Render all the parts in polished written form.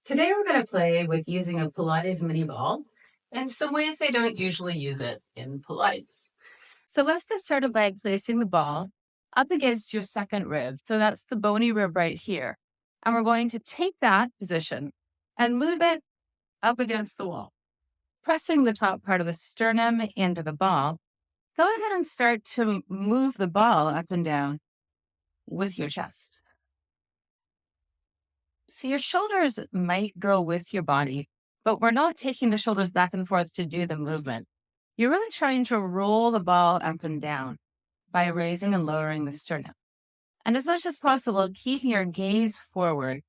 Today we're going to play with using a Pilates mini ball and some ways they don't usually use it in Pilates. So let's get started by placing the ball up against your second rib. So that's the bony rib right here. And we're going to take that position and move it up against the wall, pressing the top part of the sternum into the ball. Go ahead and start to move the ball up and down with your chest. So your shoulders might go with your body, but we're not taking the shoulders back and forth to do the movement. You're really trying to roll the ball up and down by raising and lowering the sternum. And as much as possible, keeping your gaze forward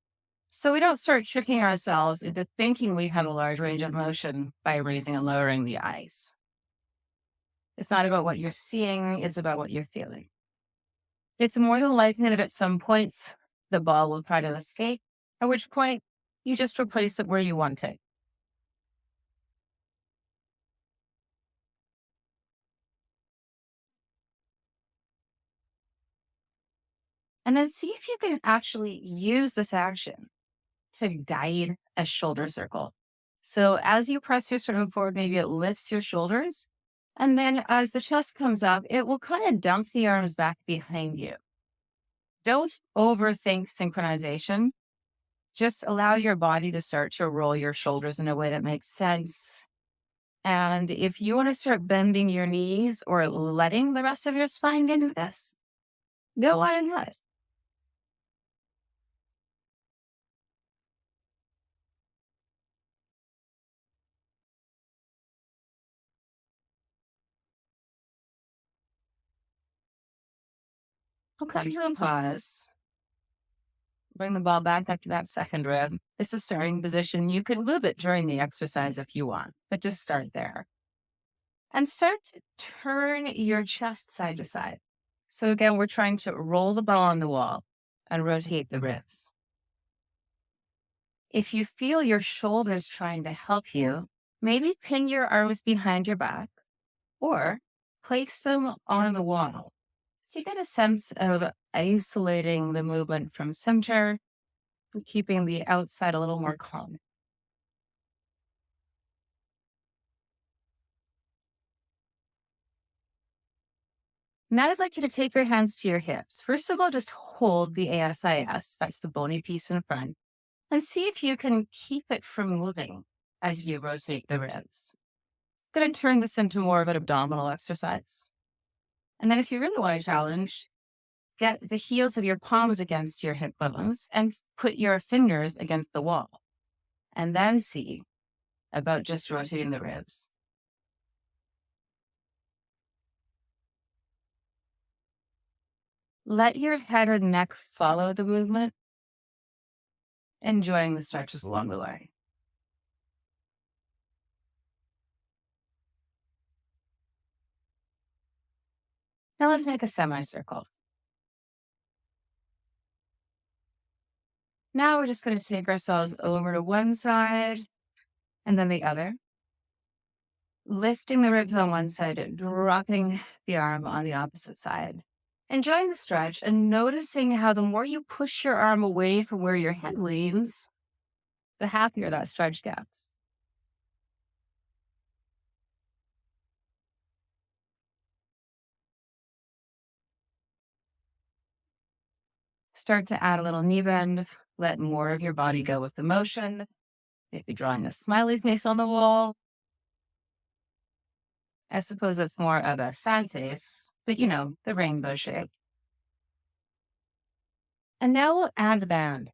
so we don't start tricking ourselves into thinking we have a large range of motion by raising and lowering the eyes. It's not about what you're seeing, it's about what you're feeling. It's more than likely that at some points the ball will try to escape, at which point you just replace it where you want it. And then see if you can actually use this action to guide a shoulder circle. So as you press your sternum forward, maybe it lifts your shoulders. And then as the chest comes up, it will kind of dump the arms back behind you. Don't overthink synchronization. Just allow your body to start to roll your shoulders in a way that makes sense. And if you want to start bending your knees or letting the rest of your spine into this, go on ahead. I'll come to a pause. Bring the ball back up to that second rib. It's a starting position. You can move it during the exercise if you want, but just start there. And start to turn your chest side to side. So again, we're trying to roll the ball on the wall and rotate the ribs. If you feel your shoulders trying to help you, maybe pin your arms behind your back or place them on the wall. So you get a sense of isolating the movement from center, keeping the outside a little more calm. Now I'd like you to take your hands to your hips. First of all, just hold the ASIS, that's the bony piece in front, and see if you can keep it from moving as you rotate the ribs. It's going to turn this into more of an abdominal exercise. And then if you really want to challenge, get the heels of your palms against your hip bones and put your fingers against the wall. And then see about just rotating the ribs. Let your head or neck follow the movement, enjoying the stretches along the way. Now let's make a semicircle. Now we're just going to take ourselves over to one side and then the other, lifting the ribs on one side and dropping the arm on the opposite side. Enjoying the stretch and noticing how the more you push your arm away from where your head leans, the happier that stretch gets. Start to add a little knee bend. Let more of your body go with the motion. Maybe drawing a smiley face on the wall. I suppose it's more of a sad face, but the rainbow shape. And now we'll add the band.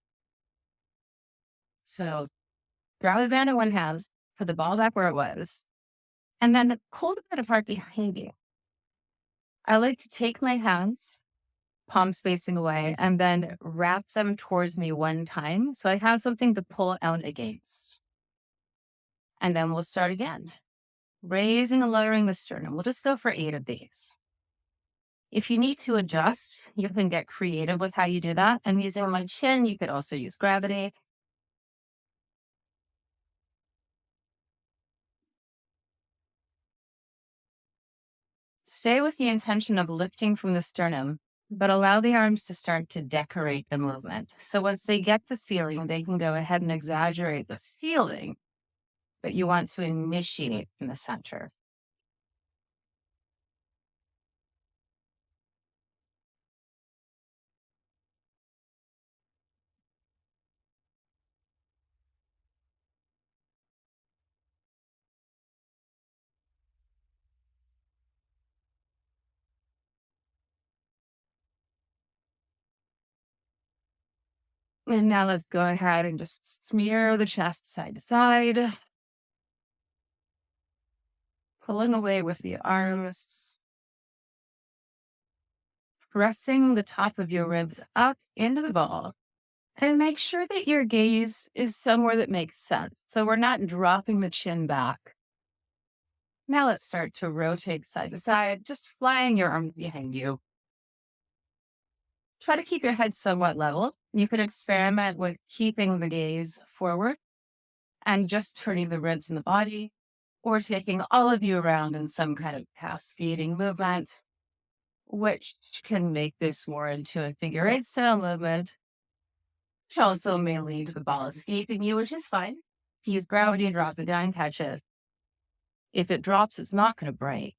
So grab the band in one hand, put the ball back where it was, and then pull the band apart behind you. I like to take my hands, palms facing away, and then wrap them towards me one time so I have something to pull out against. And then we'll start again. Raising and lowering the sternum. We'll just go for 8 of these. If you need to adjust, you can get creative with how you do that. I'm using my chin. You could also use gravity. Stay with the intention of lifting from the sternum, but allow the arms to start to decorate the movement. So once they get the feeling, they can go ahead and exaggerate the feeling, but you want to initiate from the center. And now let's go ahead and just smear the chest side to side, pulling away with the arms, pressing the top of your ribs up into the ball. And make sure that your gaze is somewhere that makes sense. So we're not dropping the chin back. Now let's start to rotate side to side, just flying your arms behind you. Try to keep your head somewhat level. You can experiment with keeping the gaze forward and just turning the ribs in the body, or taking all of you around in some kind of cascading movement, which can make this more into a figure eight style movement, which also may lead to the ball escaping you, which is fine. Use gravity, drop it down, catch it. If it drops, it's not going to break.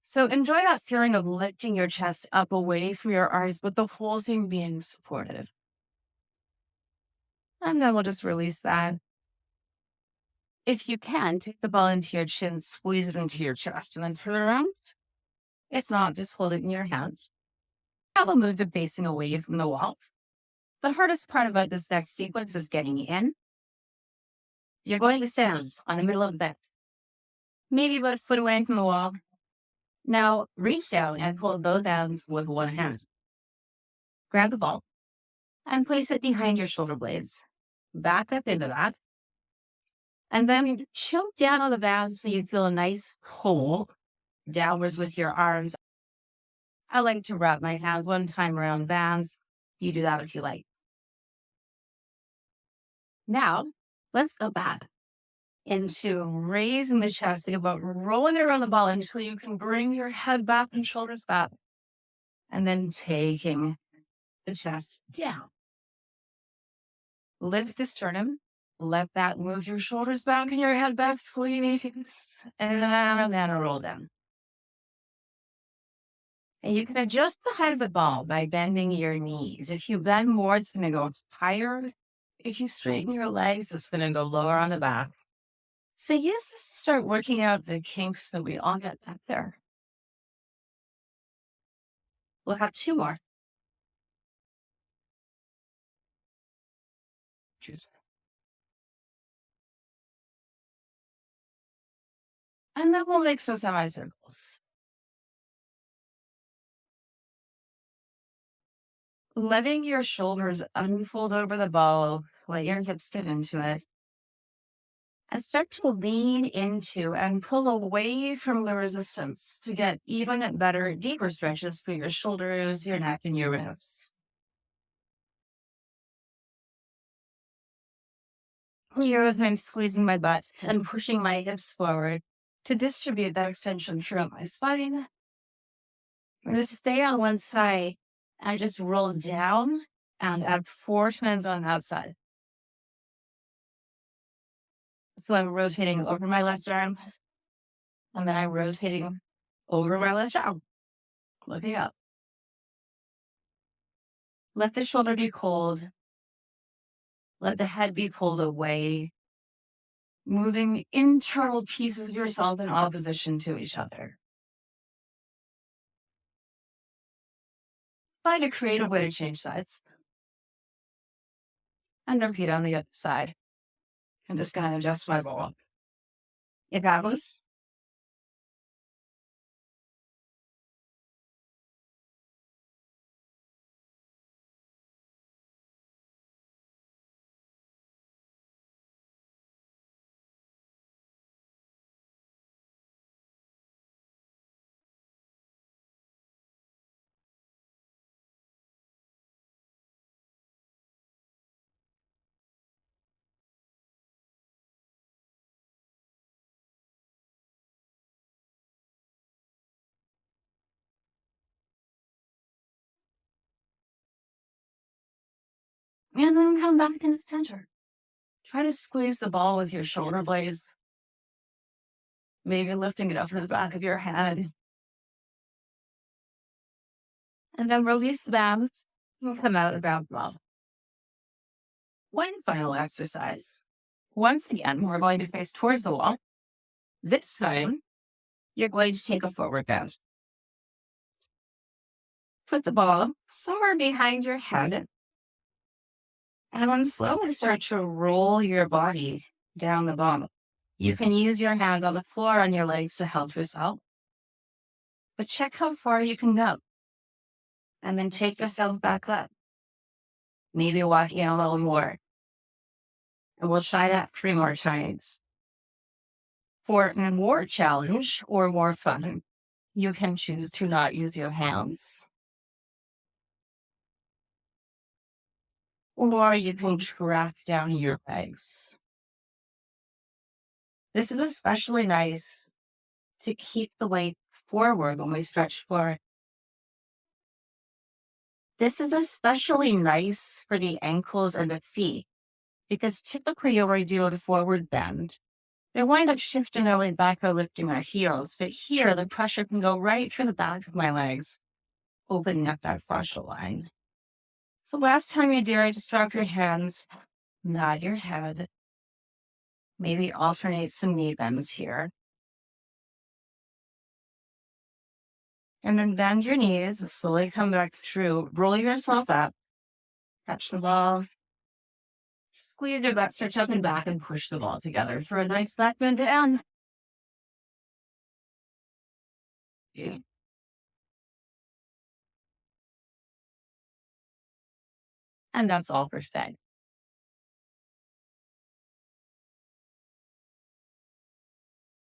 So enjoy that feeling of lifting your chest up away from your arms, but the whole thing being supported. And then we'll just release that. If you can, take the ball into your chin, squeeze it into your chest, and then turn it around. It's not, just hold it in your hands. Have a move to facing away from the wall. The hardest part about this next sequence is getting in. You're going to stand on the middle of the bed, maybe about a foot away from the wall. Now reach down and hold both hands with one hand. Grab the ball and place it behind your shoulder blades. Back up into that. And then choke down on the bands so you feel a nice pull downwards with your arms. I like to wrap my hands one time around bands. You do that if you like. Now, let's go back into raising the chest. Think about rolling it around the ball until you can bring your head back and shoulders back. And then taking the chest down. Lift the sternum. Let that move your shoulders back and your head back. Squeeze. And then roll down. And you can adjust the height of the ball by bending your knees. If you bend more, it's going to go higher. If you straighten your legs, it's going to go lower on the back. So use this to start working out the kinks that we all get back there. We'll have two more. Cheers. And then we'll make some semicircles. Letting your shoulders unfold over the ball, let your hips get into it. And start to lean into and pull away from the resistance to get even better, deeper stretches through your shoulders, your neck, and your ribs. Here as I'm squeezing my butt and pushing my hips forward to distribute that extension throughout my spine. I'm going to stay on one side and just roll down and add 4 times on the outside. So I'm rotating over my left arm, and then I'm rotating over my left arm, looking up. Let the shoulder be cold. Let the head be pulled away, moving internal pieces of yourself in opposition to each other. Find a creative way to change sides. And repeat on the other side. I'm just going to adjust my ball. If happens. And then come back in the center. Try to squeeze the ball with your shoulder blades, maybe lifting it up to the back of your head. And then release the bands and come out of ground ball. One final exercise. Once again, we're going to face towards the wall. This time, you're going to take a forward bend. Put the ball somewhere behind your head and then slowly start to roll your body down the ball. You can use your hands on the floor and your legs to help yourself, but check how far you can go. And then take yourself back up. Maybe walking a little more. And we'll try that 3 more times. For more challenge or more fun, you can choose to not use your hands. Or you can track down your legs. This is especially nice to keep the weight forward when we stretch forward. This is especially nice for the ankles and the feet, because typically when we do a forward bend, they wind up shifting their weight back or lifting our heels. But here, the pressure can go right through the back of my legs, opening up that fascial line. So last time you do it, just drop your hands, nod your head, maybe alternate some knee bends here. And then bend your knees, slowly come back through, roll yourself up, catch the ball, squeeze your butt, stretch up and back, and push the ball together for a nice back bend down. Yeah. And that's all for today.